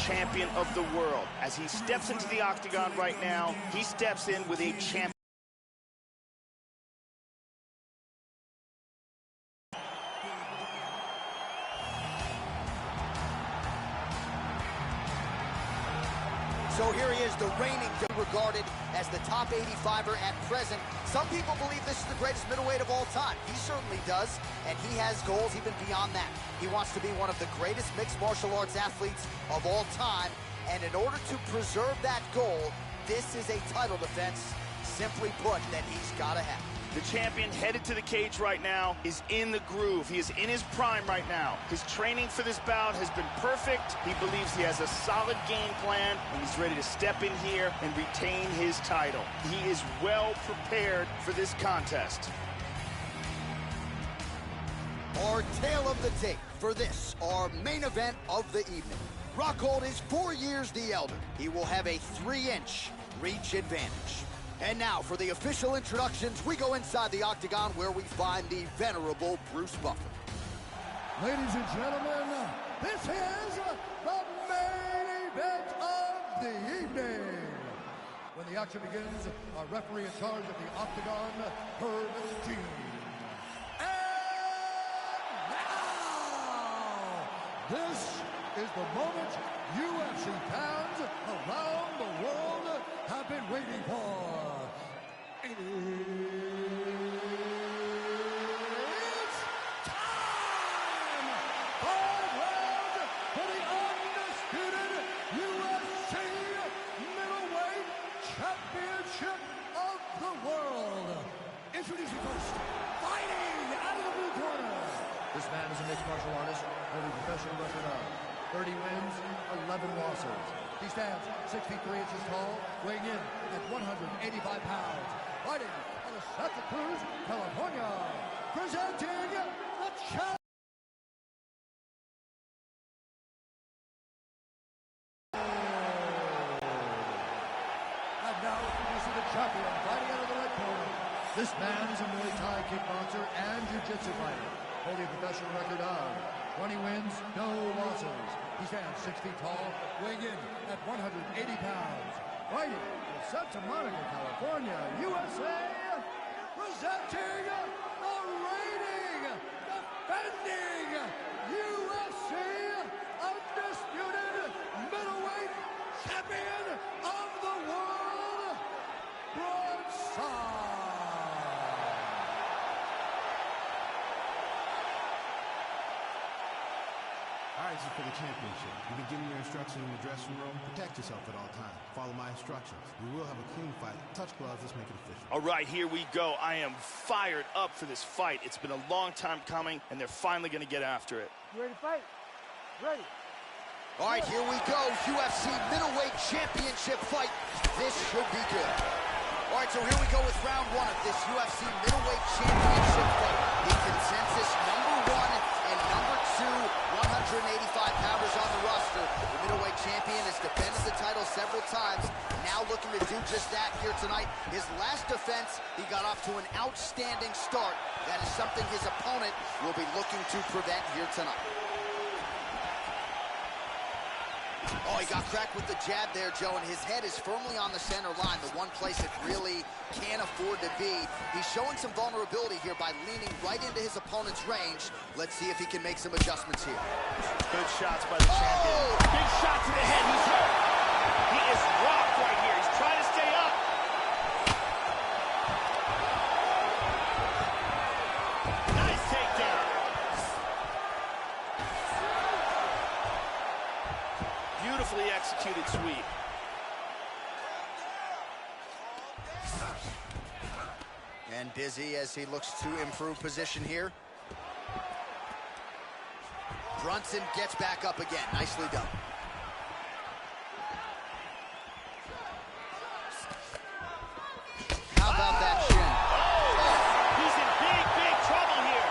champion of the world. As he steps into the octagon right now, he steps in with a champion. So here he is, the reigning, regarded as the top 85er at present. Some people believe this is the greatest middleweight of all time. He certainly does, and he has goals even beyond that. He wants to be one of the greatest mixed martial arts athletes of all time, and in order to preserve that goal, this is a title defense, simply put, that he's got to have. The champion headed to the cage right now is in the groove. He is in his prime right now. His training for this bout has been perfect. He believes he has a solid game plan, and he's ready to step in here and retain his title. He is well prepared for this contest. Our tale of the tape for this, our main event of the evening. Rockhold is 4 years the elder. He will have a 3-inch reach advantage. And now, for the official introductions, we go inside the octagon where we find the venerable Bruce Buffer. Ladies and gentlemen, this is the main event of the evening. When the action begins, our referee in charge of the octagon, Herb Dean. And now, this is the moment UFC fans around the world have been waiting for. It's time! 5 rounds for the undisputed UFC middleweight championship of the world. Introducing first, fighting out of the blue corner. This man is a mixed martial artist holding a professional record of 30 wins, 11 losses. He stands 6 feet 3 inches tall, weighing in at 185 pounds. Fighting out of Santa Cruz, California, presenting the challenge. And now introducing the champion, fighting out of the red corner. This man is a Muay Thai kickboxer and jiu-jitsu fighter, holding a professional record of 20 wins, no losses. He stands 6 feet tall, weighing in at 180 pounds. Fighting in Santa Monica, California, USA, presenting the reigning, defending UFC undisputed middleweight champion of the world, Bronson. All right, this is for the championship. You've been giving your instructions in the dressing room. Protect yourself at all times. Follow my instructions. We will have a clean fight. Touch gloves. Let's make it official. All right, here we go. I am fired up for this fight. It's been a long time coming, and they're finally going to get after it. You ready to fight? Ready. All right, here we go. UFC middleweight championship fight. This should be good. All right, so here we go with round 1 of this UFC middleweight championship fight. The consensus #1 and #2 185-pounders on the roster. The middleweight champion has defended the title several times, now looking to do just that here tonight. His last defense, he got off to an outstanding start. That is something his opponent will be looking to prevent here tonight. Oh, he got cracked with the jab there, Joe, and his head is firmly on the center line, the one place it really can't afford to be. He's showing some vulnerability here by leaning right into his opponent's range. Let's see if he can make some adjustments here. Good shots by the champion. Big shot to the head. He's hurt. He is rocked right here. He's trying to stay up. Nice takedown. Beautifully executed sweep. And busy as he looks to improve position here. Brunson gets back up again. Nicely done. How about that shin? Oh, he's in big, big trouble here.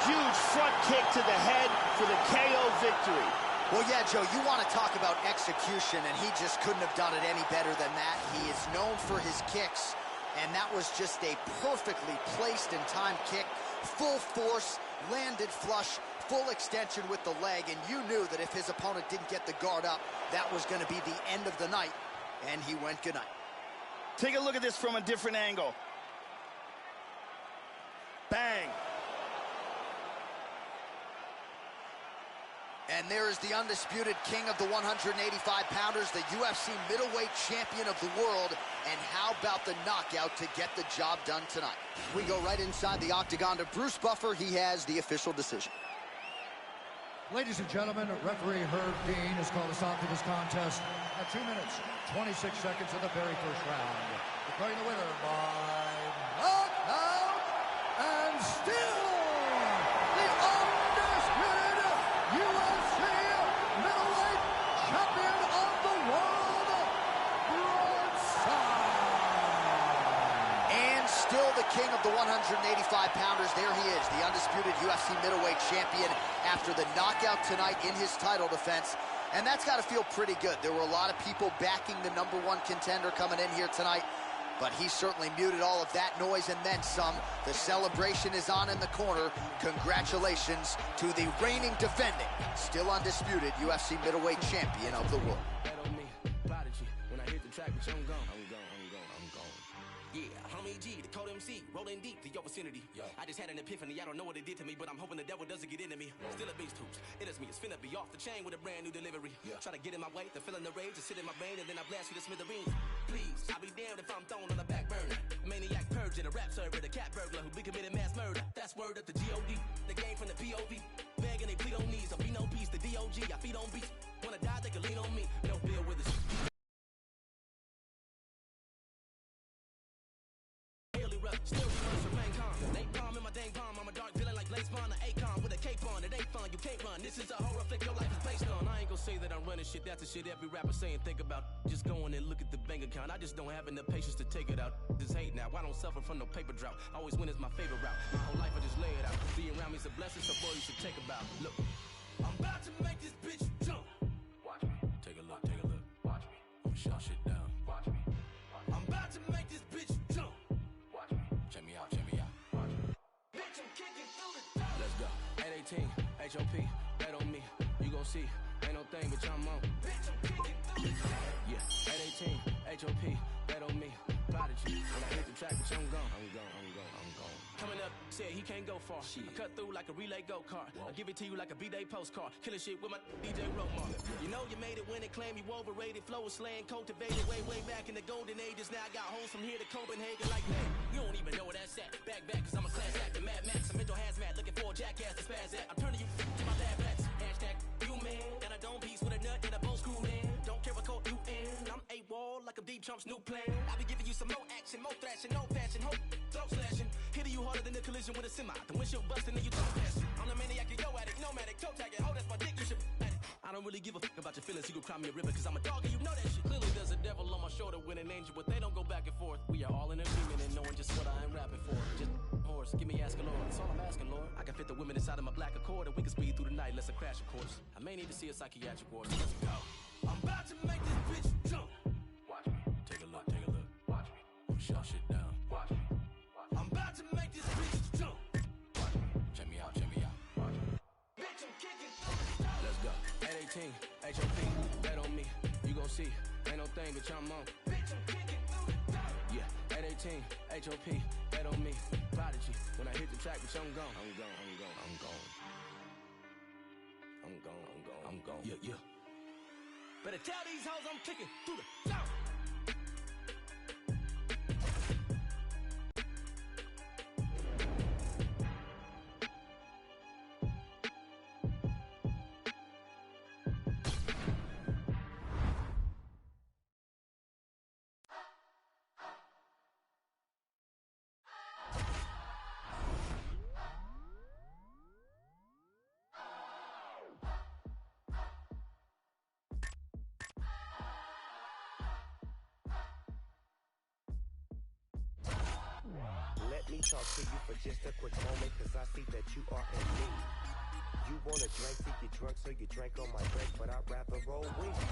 Huge front kick to the head for the KO victory. Well, yeah, Joe, you want to talk about execution, and he just couldn't have done it any better than that. He is known for his kicks, And that was just a perfectly placed and timed kick. Full force, landed flush, full extension with the leg, and you knew that if his opponent didn't get the guard up, that was going to be the end of the night, and he went good night. Take a look at this from a different angle. Bang. And there is the undisputed king of the 185-pounders, the UFC middleweight champion of the world. And how about the knockout to get the job done tonight? We go right inside the octagon to Bruce Buffer. He has the official decision. Ladies and gentlemen, referee Herb Dean has called us out to this contest at 2 minutes, 26 seconds of the very first round. Declaring the winner by knockout and still the undisputed UFC middleweight champion of the world, Bronson. And still the king of the 185-pounders. There he is, the undisputed UFC middleweight champion after the knockout tonight in his title defense. And that's got to feel pretty good. There were a lot of people backing the #1 contender coming in here tonight, but he certainly muted all of that noise and then some. The celebration is on in the corner. Congratulations to the reigning, defending, still undisputed UFC middleweight champion of the world. Rolling deep to your vicinity. I just had an epiphany. I don't know what it did to me, but I'm hoping the devil doesn't get into me. Still a beast hoops. It is me. It's finna be off the chain with a brand new delivery. Try to get in my way, the feeling the rage, to sit in my brain, and then I blast you to smithereens. Please, I'll be damned if I'm thrown on the back burner. Maniac purge in a rap server, the cat burglar who be committed mass murder. That's word up to G.O.D. The game from the P.O.V. Begging they plead on knees. I'll be no peace. The D.O.G. I feed on beats. Wanna die, they can lean on me. No bill with this. Still remain calm. Ain't calm in my dang palm. I'm a dark villain like Blaze Bond, an Akon with a cape on. It ain't fun, you can't run. This is a horror flick your life is based on. I ain't gonna say that I'm running shit. That's the shit every rapper saying. Think about just going and look at the bank account. I just don't have enough patience to take it out. This hate now. I don't suffer from no paper drought. Always win is my favorite route. My whole life I just lay it out. Being around me is a blessing, so boy you should take a bow. Look, I'm about to make this bitch jump. Watch me. Take a look. Take a look. Watch me. I'm shut shit down. Watch me. I'm about to make this bitch jump. Watch me. Check me out. Check me out. Watch me. Bitch, I'm kicking through the door. Let's go. 818, HOP, bet on me. You gon' see. Ain't no thing, but I'm on. Bitch, I'm kicking through the door. Yeah. 818, HOP, bet on me. Prodigy. When I hit the track, bitch, I'm gone. I'm gone. I'm gone. I'm gone. Coming up, said he can't go far. I cut through like a relay go-kart. I give it to you like a B-Day postcard. Killing shit with my DJ Romar. You know you made it when it claimed you overrated. Flow was slang, cultivated way back in the golden ages. Now I got hoes from here to Copenhagen like that. You don't even know where that's at. Back, cause I'm a class actor, Mad Max. A mental hazmat, looking for a jackass to spaz at. I'm turning you to my lab rats. Hashtag you man. Got a dome piece with a nut and a bow screw man. Don't care what code you in. I'm A-Wall like a deep Trump's new plan. I be giving you some more action, more thrashing, no fashion, hope, throat slashing. Hitting you harder than the collision with a semi. The windshield busting and you don't pass. I'm the maniac, yo addict, nomadic, toe tagging. Hold that's my dick, you should at it. I don't really give a fuck about your feelings. You go cry me a river cause I'm a dog and you know that shit. Clearly there's a devil on my shoulder with an angel, but they don't go back and forth. We are all in agreement and knowing just what I am rapping for. Just horse, give me asking Lord. That's all I'm asking, Lord. I can fit the women inside of my black Accord and we can speed through the night, let's crash of course. I may need to see a psychiatric ward, so let's go. I'm about to make this bitch jump. Watch me. Take a look. Take a look. Watch me. I'm shut shit down. Watch me. I'm about to make this bitch jump. Watch me. Check me out. Check me out. Watch me. Bitch, I'm kicking through. Let's go. 818, HOP, bet on me. You gon' see. Ain't no thing, bitch, I'm on. Bitch, I'm kicking through the door. Yeah. 818, HOP, bet on me. Prodigy. When I hit the track, bitch, I'm gone. I'm gone. I'm gone. I'm gone. I'm gone. I'm gone. I'm gone. Yeah. Better tell these hoes I'm kicking through the door. Let me talk to you for just a quick moment, cause I see that you are in need. You wanna drink to get drunk, so you drank on my drink, but I'd rather roll with you.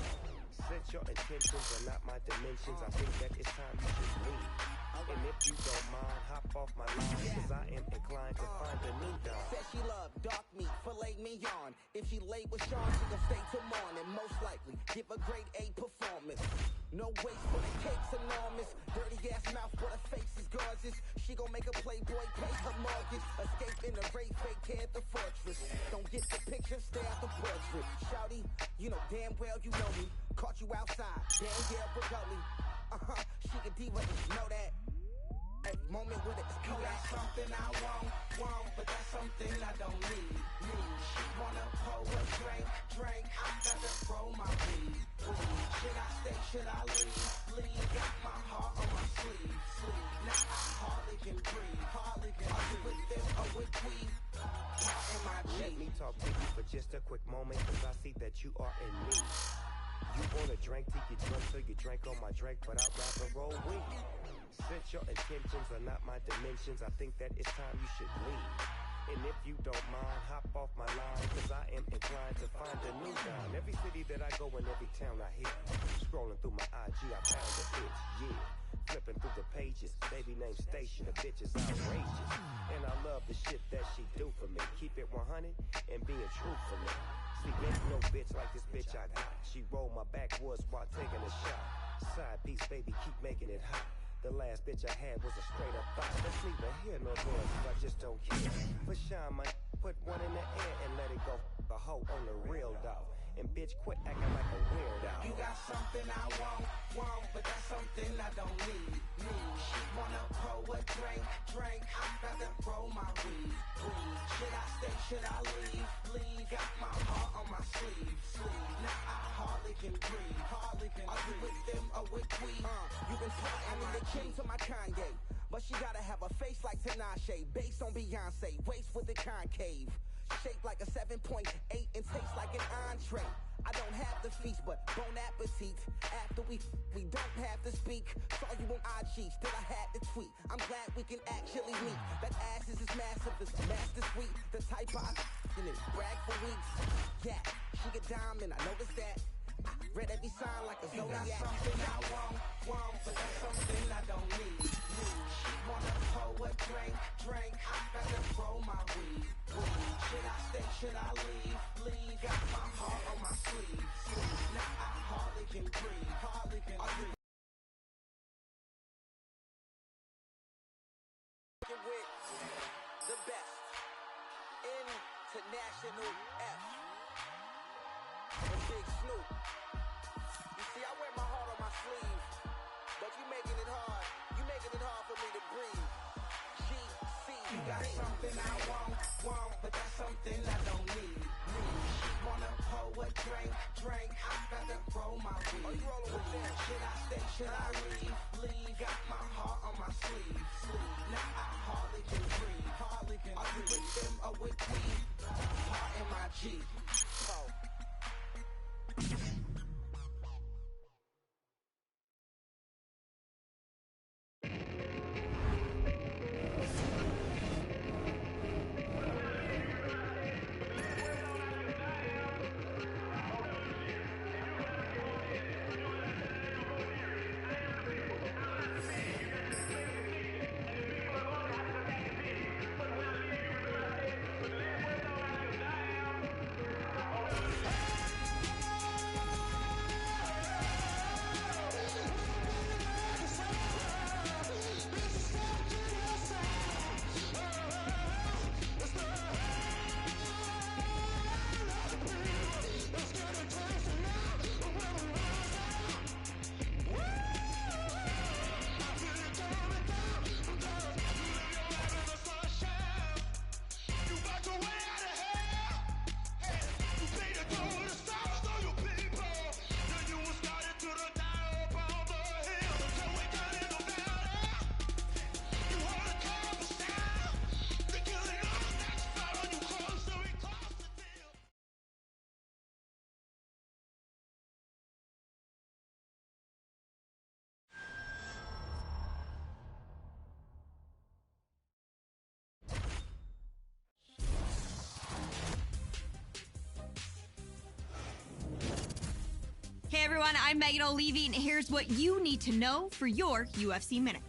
Since your intentions are not my dimensions, I think that it's time you should leave. And if you don't mind, hop off my line, cause I am inclined to find a new dime. Said she love dark meat, filet mignon. If she late with Sean, she gon' stay till morning. Most likely, give a grade A performance. No waste for the cake's enormous. Dirty ass mouth, but her face is gorgeous. She gon' make a playboy pay her mortgage. Escape in the rape, fake hair at the fortress. Don't get the picture, stay at the portrait. Shouty, you know damn well you know me. Caught you outside, damn yeah, Brigoli. She can diva, you know that. Every moment with it, you got something I want, but that's something I don't need. She wanna pour a drink, I gotta throw my weed. Should I stay, should I leave? Got my heart on my sleeve. Now I hardly can breathe. Are you with them or with we? Let me talk to you for just a quick moment, cause I see that you are in need. You want a drink till you drunk, so you drank on my drink, but I'd rather roll weed. Since your intentions are not my dimensions, I think that it's time you should leave. And if you don't mind, hop off my line, cause I am inclined to find a new dime. Every city that I go in, every town I hit, scrolling through my IG, I found a itch, yeah. Flipping through the pages, baby named Station, the bitch is outrageous. And I love the shit that she do for me. Keep it 100 and being truthful. See, ain't no bitch like this bitch I got. She rolled my backwoods while taking a shot. Side piece, baby, keep making it hot. The last bitch I had was a straight up thought. Let's leave her here, no noise, cause I just don't care. For shine, my put one in the air and let it go. The hoe on the real dog. And bitch, quit acting like a weirdo. You got something I want, but that's something I don't need. She wanna pour a drink, I gotta throw my weed. Should I stay, should I leave? Got my heart on my sleeve. Now I hardly can breathe. Are you with them or with we? You been talking to the king to my Kanye, but she gotta have a face like Tinashe, based on Beyonce, waist with the concave. Shaped like a 7.8 and tastes like an entree. I don't have the feast, but bon appetit. After we don't have to speak. Saw you on IG, still I had to tweet. I'm glad we can actually meet. That ass is as massive as master sweet. The type I in it, brag for weeks. Yeah, she get diamond, I noticed that. I read every sign like a zodiac. You got something I want, but that's something I don't need. She wanna pour a drink, I gotta throw my weed. Should I stay, should I leave? Got my heart on my sleeve. Now I hardly can breathe. Are you with the best international F? And Big Snoop. You see, I wear my heart on my sleeve, but you making it hard. You making it hard for me to breathe. GC. You got something I want, but that's something I don't need. She wanna pour a drink, I gotta throw my weed. Are you rolling with them? Should I stay, should I leave? Got my heart on my sleeve. Now I hardly can breathe. Are you with them or with we? Heart in my G. Oh. Hey everyone, I'm Megan O'Levy, and here's what you need to know for your UFC Minute.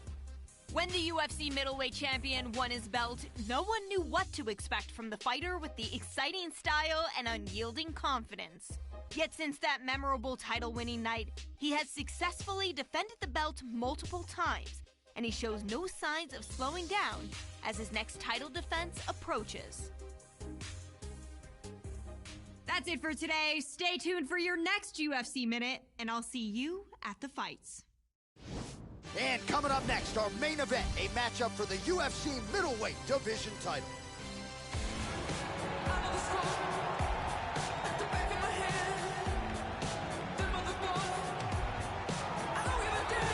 When the UFC middleweight champion won his belt, no one knew what to expect from the fighter with the exciting style and unyielding confidence. Yet since that memorable title-winning night, he has successfully defended the belt multiple times, and he shows no signs of slowing down as his next title defense approaches. That's it for today. Stay tuned for your next UFC Minute, and I'll see you at the fights. And coming up next, our main event, a matchup for the UFC middleweight division title.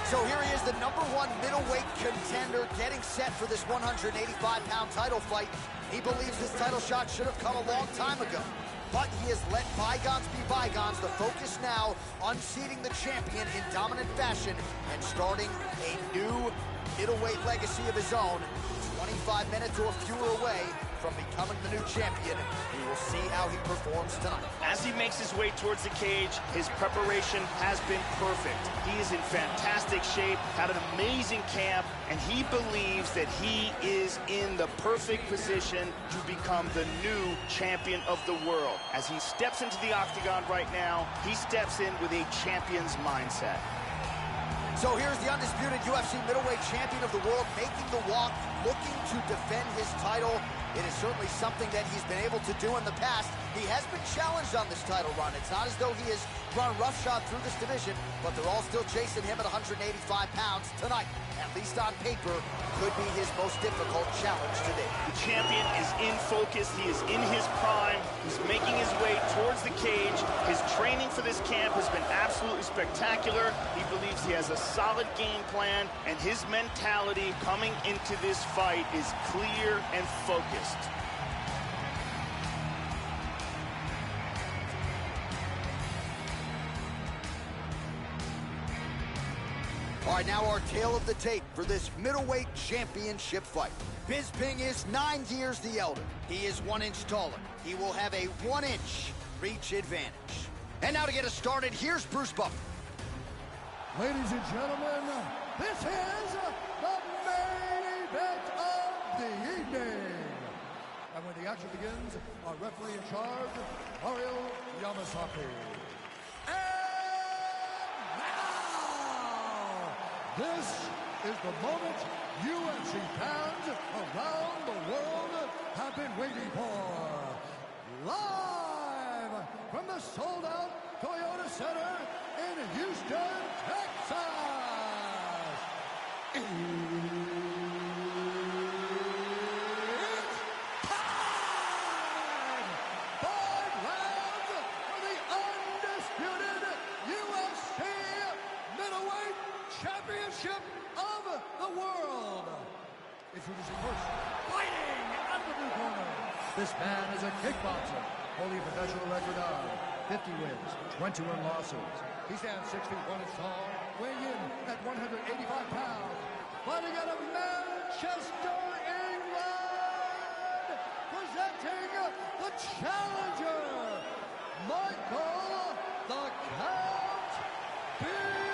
So here he is, the #1 middleweight contender, getting set for this 185-pound title fight. He believes this title shot should have come a long time ago, but he has let bygones be bygones. The focus now, unseating the champion in dominant fashion and starting a new middleweight legacy of his own. 25 minutes or fewer away from becoming the new champion. We will see how he performs tonight. As he makes his way towards the cage, his preparation has been perfect. He is in fantastic shape, had an amazing camp, and he believes that he is in the perfect position to become the new champion of the world. As he steps into the octagon right now, he steps in with a champion's mindset. So here's the undisputed UFC middleweight champion of the world making the walk, looking to defend his title. It is certainly something that he's been able to do in the past. He has been challenged on this title run. It's not as though he has run roughshod through this division, but they're all still chasing him at 185 pounds tonight. At least on paper, could be his most difficult challenge today. The champion is in focus. He is in his prime. He's making his way towards the cage. His training for this camp has been absolutely spectacular. He believes he has a solid game plan, and his mentality coming into this fight is clear and focused. All right, now our tale of the tape for this middleweight championship fight. Bisping is 9 years the elder. He is 1 inch taller. He will have a 1 inch reach advantage. And now to get us started, here's Bruce Buffer. Ladies and gentlemen, this is the main event of the evening. And when the action begins, our referee in charge, Mario Yamasaki. This is the moment UFC fans around the world have been waiting for. Live from the sold-out Toyota Center in Houston, Texas. It's time! 5 rounds for the undisputed UFC middleweight championship of the world. Introducing first, fighting out of the blue corner. This man is a kickboxer, holding a professional record of 50 wins, 21 losses. He stands 6 feet 1 inch tall, weighing in at 185 pounds. Fighting out of Manchester, England, presenting the challenger, Michael the Count Bisping.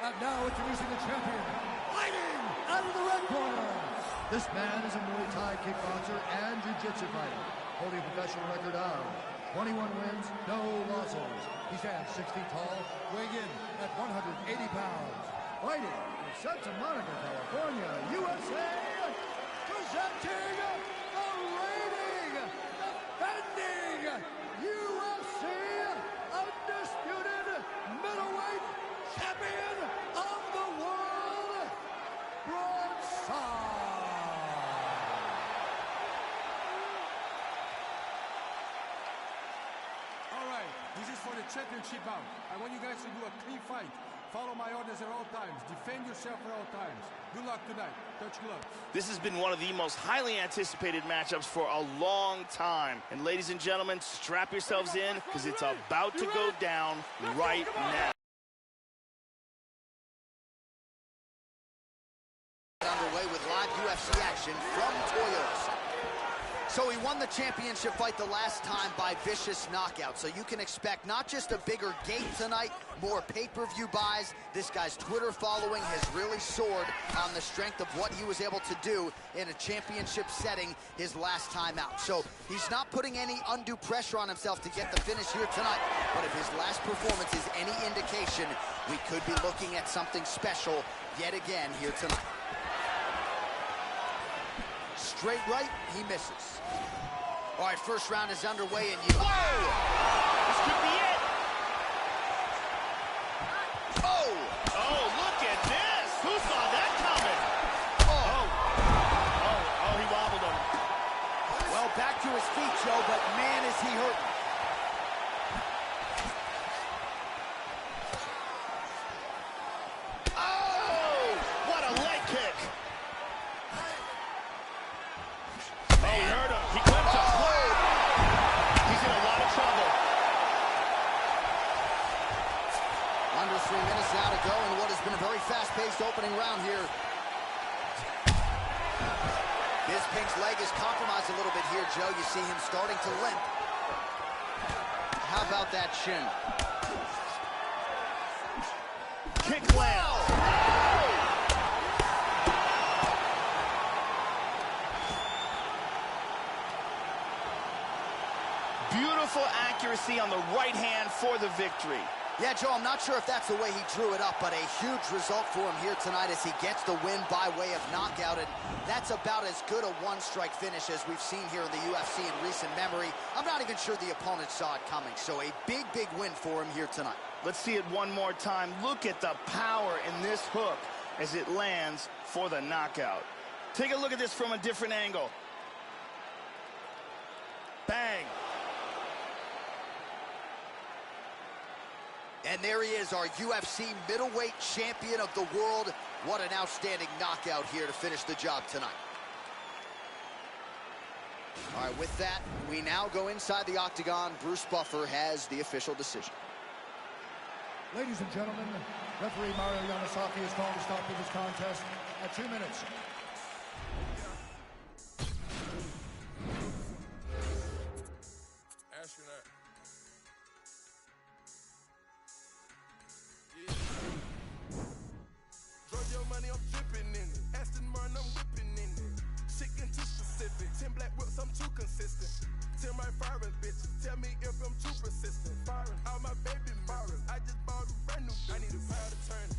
And now introducing the champion, fighting out of the red corner. This man is a Muay Thai kickboxer and jiu-jitsu fighter, holding a professional record of 21 wins, no losses. He stands 6 feet tall, weighing in at 180 pounds. Fighting in Santa Monica, California, USA, presenting the reigning, defending UFC undisputed middleweight champion of the world, Broadside. All right, this is for the championship bout. I want you guys to do a clean fight. Follow my orders at all times. Defend yourself at all times. Good luck tonight. Touch gloves. This has been one of the most highly anticipated matchups for a long time. And ladies and gentlemen, strap yourselves in because it's about to go down right now. submission from Toyos. So he won the championship fight the last time by vicious knockout. So you can expect not just a bigger gate tonight, more pay-per-view buys. This guy's Twitter following has really soared on the strength of what he was able to do in a championship setting his last time out. So he's not putting any undue pressure on himself to get the finish here tonight. But if his last performance is any indication, we could be looking at something special yet again here tonight. Straight right, he misses. All right, first round is underway, and you... Whoa! This could be it. Oh! Oh, look at this. Who saw that coming? Oh, he wobbled him. Well, back to his feet, Joe, but man, is he hurting. Oh! What a leg kick. Oh, he hurt him. He clipped him. He's in a lot of trouble. Under 3 minutes now to go in what has been a very fast-paced opening round here. Bisping's leg is compromised a little bit here, Joe. You see him starting to limp. How about that shin? Kick lands. Beautiful accuracy on the right hand for the victory. Yeah, Joe, I'm not sure if that's the way he drew it up, but a huge result for him here tonight as he gets the win by way of knockout. And that's about as good a one-strike finish as we've seen here in the UFC in recent memory. I'm not even sure the opponent saw it coming. So a big, big win for him here tonight. Let's see it one more time. Look at the power in this hook as it lands for the knockout. Take a look at this from a different angle. Bang. And there he is, our UFC middleweight champion of the world. What an outstanding knockout here to finish the job tonight. All right, with that, we now go inside the octagon. Bruce Buffer has the official decision. Ladies and gentlemen, referee Mario Yamasaki has called a stop to this contest at 2 minutes. Astronaut. Drug your money, I'm dripping in it. Aston Martin, I'm whipping in it. Chicken too specific. 10 black whips, I'm too consistent. Tell my firing bitches, tell me if I'm too persistent. Firing all my baby mirrors. I just bought a brand new. I need a power to turn it.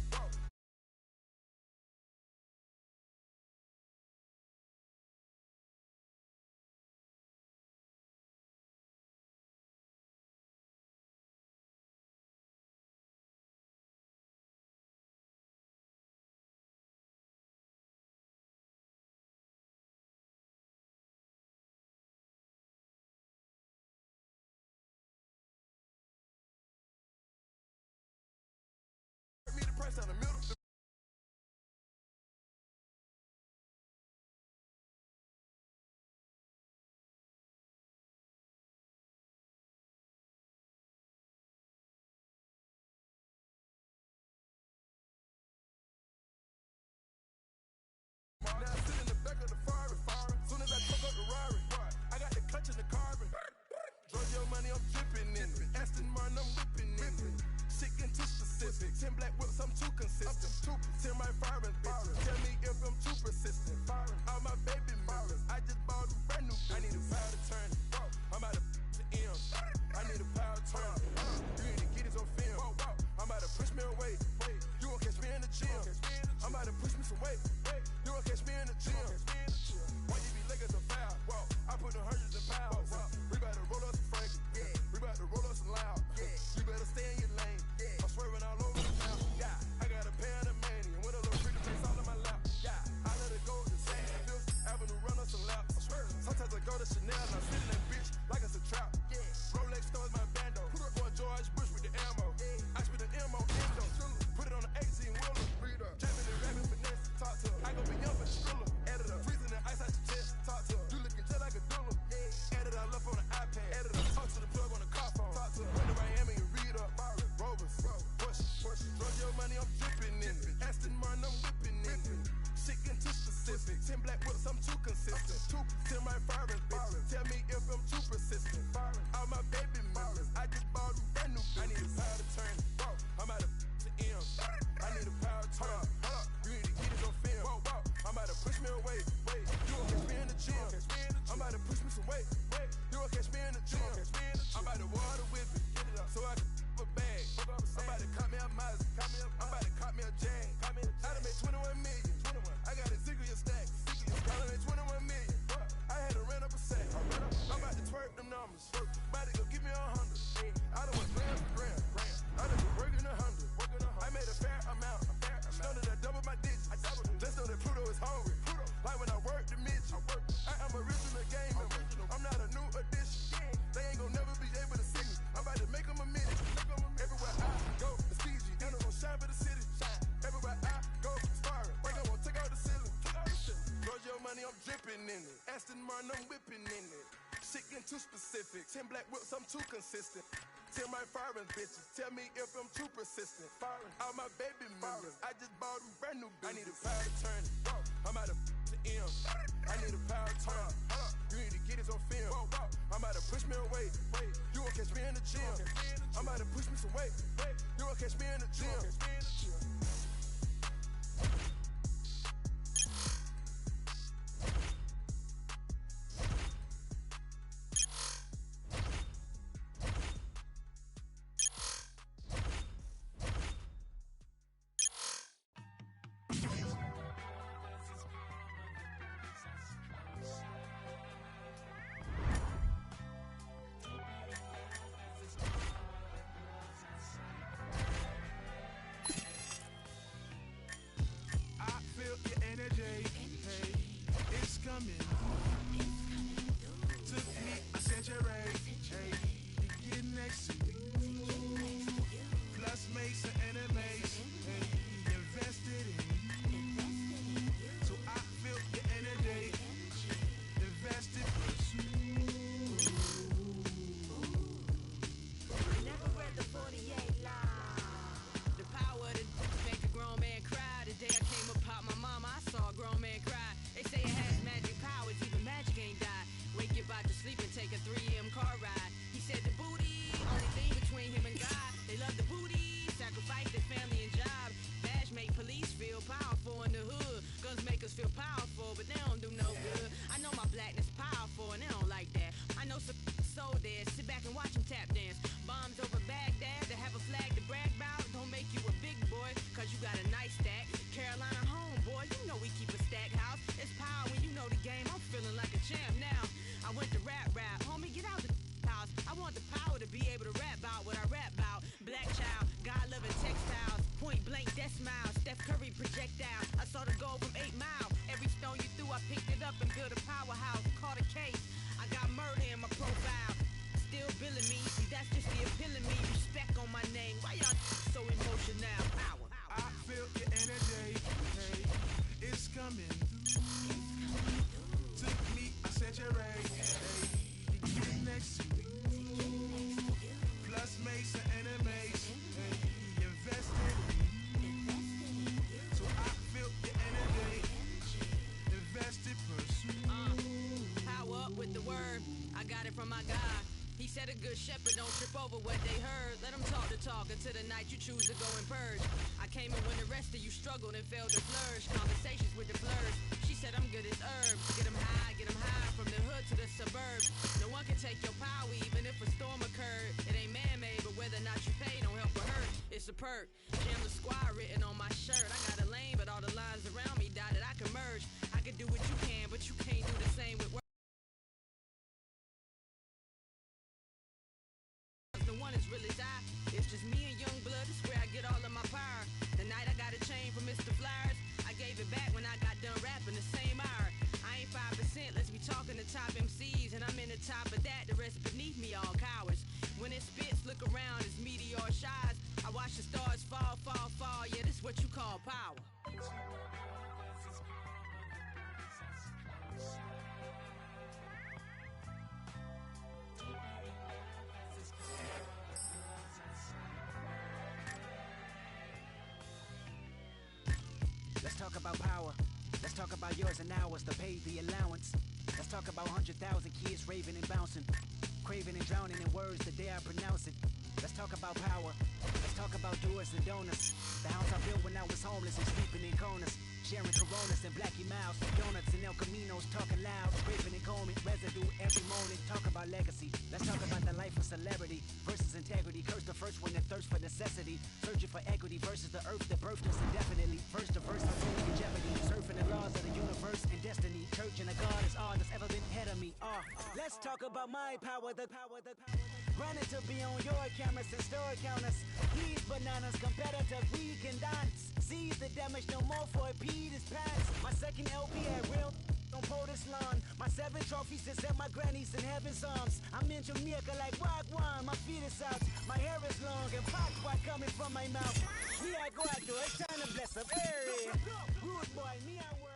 Aston Martin, I'm whipping in it. Shit getting too specific. 10 black whips, I'm too consistent. 10 right firing bitches. Tell me if I'm too persistent. Firing all my baby mamas. I just bought them brand new bitches. I need a power attorney. I'm out of to M. I need a power attorney. You need to get this on film. I'm about to push me away. You won't catch me in the gym. I'm about to push me some weight. You won't catch me in the gym. Shepherd don't trip over what they heard. Let them talk the talk until the night you choose to go and purge. I came in when the rest of you struggled and failed to flourish. Conversations with the blurs. She said I'm good as herbs. Get them high from the hood to the suburbs. No one can take your power even if a storm occurred. It ain't man-made, but whether or not you pay don't help or hurt. It's a perk. Jam the squad written on my shirt. I got a lane, but all the lines around me dotted. I can merge. I can do what you can, but you can't do the same with words. Real as it's just me and young blood. It's where I get all of my power. The night I got a chain from Mr. Flyers, I gave it back when I got done rapping the same hour. I ain't 5%, let's be talking to top MCs, and I'm in the top of that. The rest beneath me all cowards. When it spits, look around, it's meteor shines. I watch the stars fall, fall, fall. Yeah, this is what you call power. Let's talk about power. Let's talk about yours and ours to pay the allowance. Let's talk about 100,000 kids raving and bouncing, craving and drowning in words the day I pronounce it. Let's talk about power. Let's talk about doers and donors. The house I built when I was homeless and sleeping in corners, sharing Coronas and Blackie Miles, donuts and El Caminos, talking loud, scraping and combing residue every morning. Talk about legacy. Let's talk about the life of celebrity versus integrity. Curse the first one that thirsts for necessity, searching for equity versus the earth that birthed us indefinitely. First the verse I'm rolling in jeopardy, surfing the laws of the universe and destiny. Church and a God is all that's ever been ahead of me. Let's talk about my power, the power. Running to be on your cameras and store counters. These bananas competitors, we can dance. Seize the damage, no more for it, Peter's pants. My second LP at real on POTUS lawn. My 7 trophies is at my granny's in heaven's arms. I'm in Jamaica like Wagwan, my feet is out. My hair is long and pop coming from my mouth. Me I go out there, it's time to bless up. Hey, rude boy, me I work.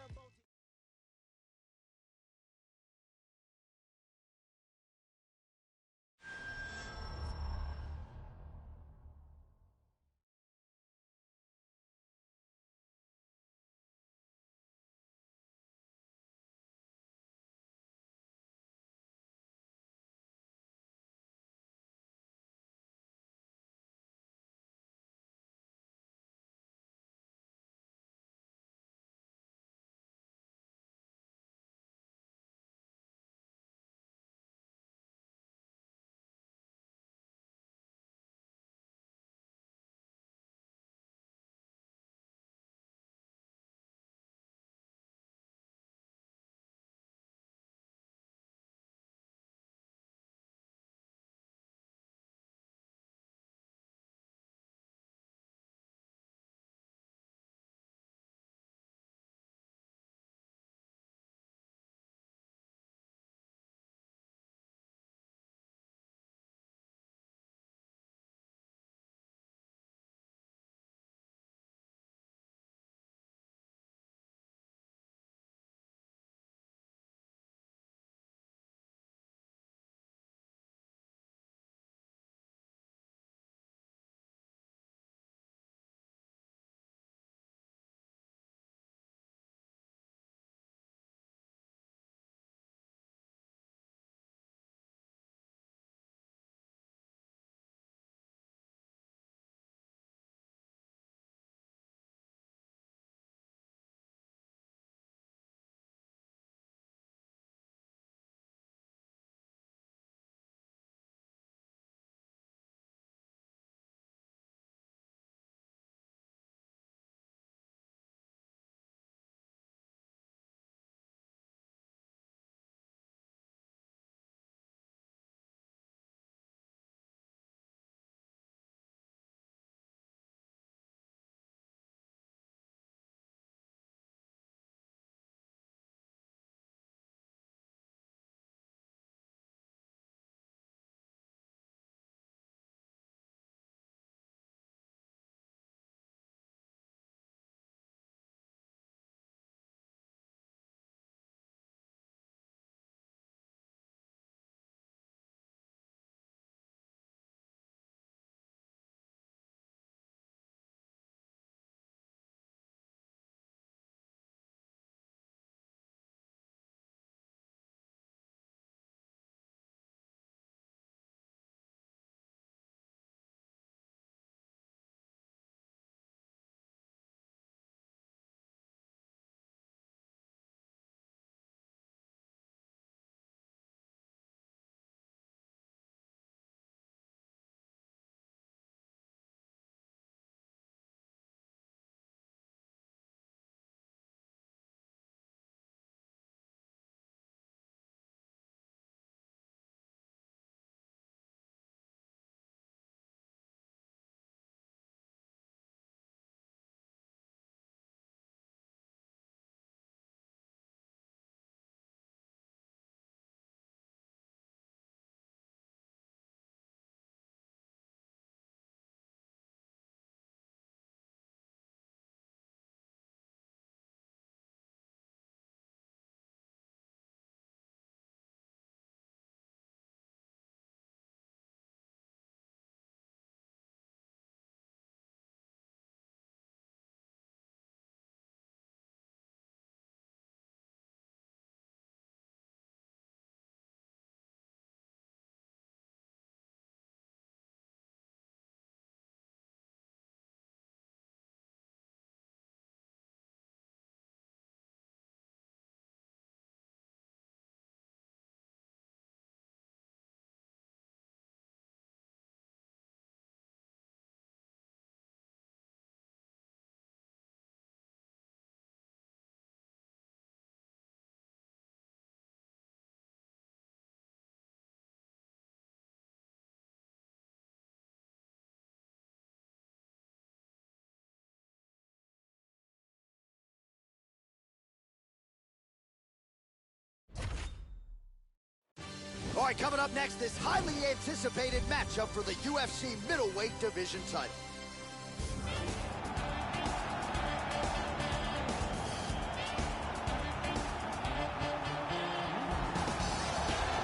All right, coming up next, this highly anticipated matchup for the UFC middleweight division title.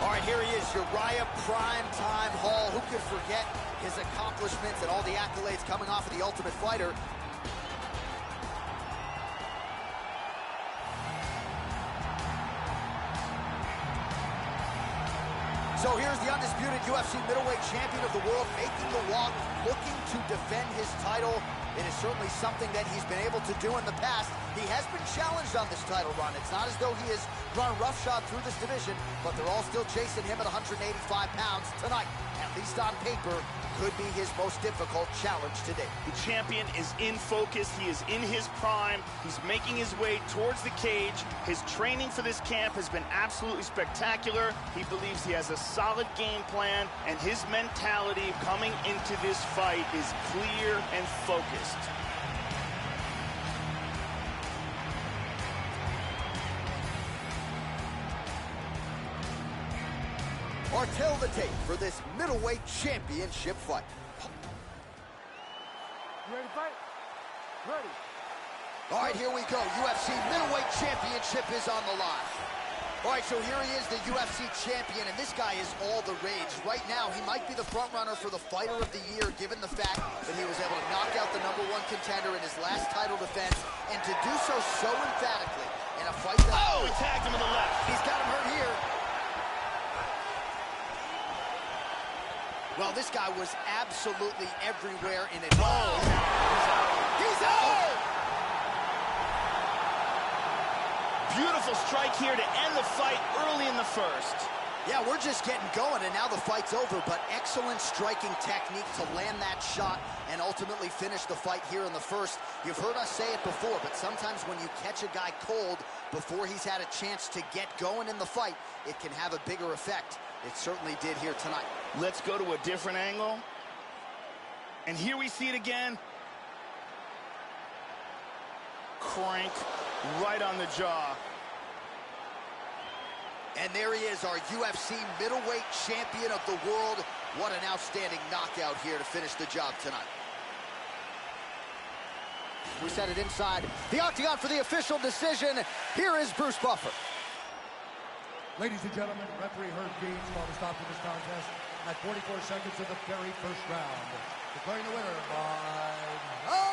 All right, here he is, Uriah Primetime Hall. Who could forget his accomplishments and all the accolades coming off of The Ultimate Fighter? So here's the undisputed UFC middleweight champion of the world making the walk, looking to defend his title. It is certainly something that he's been able to do in the past. He has been challenged on this title run. It's not as though he has run roughshod through this division, but they're all still chasing him at 185 pounds tonight. At least on paper, could be his most difficult challenge today. The champion is in focus. He is in his prime. He's making his way towards the cage. His training for this camp has been absolutely spectacular. He believes he has a solid game plan, and his mentality coming into this fight is clear and focused. Or tell the tape for this middleweight championship fight. You ready to fight? Ready. All right, here we go. UFC middleweight championship is on the line. All right, so here he is, the UFC champion, and this guy is all the rage. Right now, he might be the front runner for the fighter of the year, given the fact that he was able to knock out the #1 contender in his last title defense, and to do so emphatically in a fight that... Oh, he tagged him with the left. He's got him hurt here. Well, this guy was absolutely everywhere in it. Oh, he's out! Beautiful strike here to end the fight early in the first. Yeah, we're just getting going, and now the fight's over, but excellent striking technique to land that shot and ultimately finish the fight here in the first. You've heard us say it before, but sometimes when you catch a guy cold before he's had a chance to get going in the fight, it can have a bigger effect. It certainly did here tonight. Let's go to a different angle. And here we see it again. Crank right on the jaw. And there he is, our UFC middleweight champion of the world. What an outstanding knockout here to finish the job tonight. We set it inside the octagon for the official decision. Here is Bruce Buffer. Ladies and gentlemen, referee Herb Deans called a stop to this contest at 44 seconds of the very first round, declaring the winner by